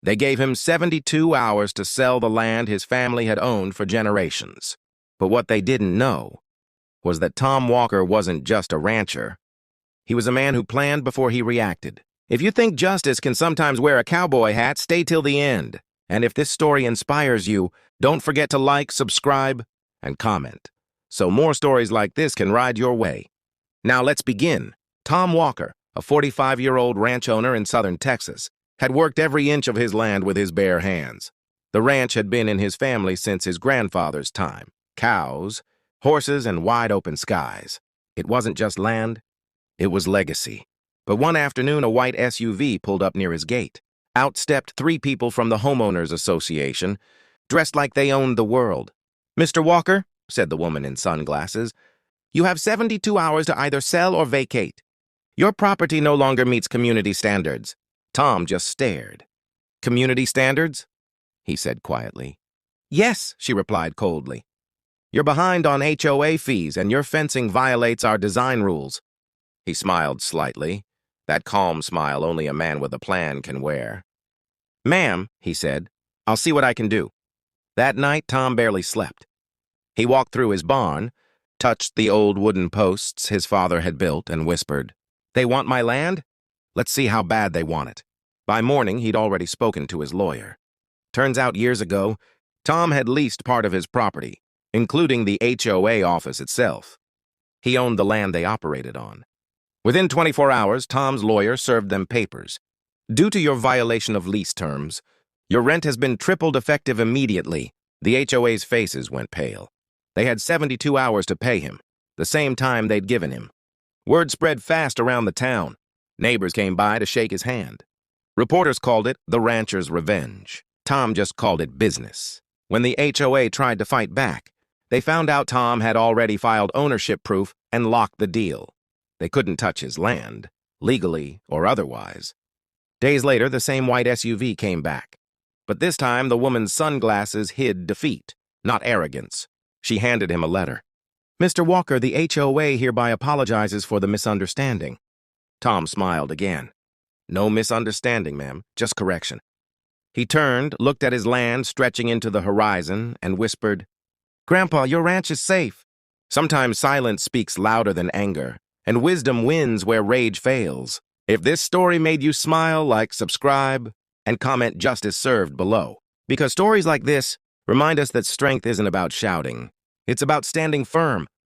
They gave him 72 hours to sell the land his family had owned for generations. But what they didn't know was that Tom Walker wasn't just a rancher. He was a man who planned before he reacted. If you think justice can sometimes wear a cowboy hat, stay till the end. And if this story inspires you, don't forget to like, subscribe, and comment, so more stories like this can ride your way. Now let's begin. Tom Walker, a 45-year-old ranch owner in southern Texas, had worked every inch of his land with his bare hands. The ranch had been in his family since his grandfather's time. Cows, horses, and wide-open skies. It wasn't just land, it was legacy. But one afternoon, a white SUV pulled up near his gate. Out stepped 3 people from the Homeowners Association, dressed like they owned the world. "Mr. Walker," said the woman in sunglasses, "you have 72 hours to either sell or vacate. Your property no longer meets community standards." Tom just stared. "Community standards?" he said quietly. "Yes," she replied coldly. "You're behind on HOA fees and your fencing violates our design rules." He smiled slightly, that calm smile only a man with a plan can wear. "Ma'am," he said, "I'll see what I can do." That night, Tom barely slept. He walked through his barn, touched the old wooden posts his father had built, and whispered, "They want my land? Let's see how bad they want it." By morning, he'd already spoken to his lawyer. Turns out years ago, Tom had leased part of his property, including the HOA office itself. He owned the land they operated on. Within 24 hours, Tom's lawyer served them papers. "Due to your violation of lease terms, your rent has been tripled effective immediately." The HOA's faces went pale. They had 72 hours to pay him, the same time they'd given him. Word spread fast around the town. Neighbors came by to shake his hand. Reporters called it the rancher's revenge. Tom just called it business. When the HOA tried to fight back, they found out Tom had already filed ownership proof and locked the deal. They couldn't touch his land, legally or otherwise. Days later, the same white SUV came back. But this time, the woman's sunglasses hid defeat, not arrogance. She handed him a letter. "Mr. Walker, the HOA hereby apologizes for the misunderstanding." Tom smiled again. "No misunderstanding, ma'am, just correction." He turned, looked at his land stretching into the horizon, and whispered, "Grandpa, your ranch is safe." Sometimes silence speaks louder than anger, and wisdom wins where rage fails. If this story made you smile, like, subscribe, and comment "Justice Served" below. Because stories like this remind us that strength isn't about shouting. It's about standing firm,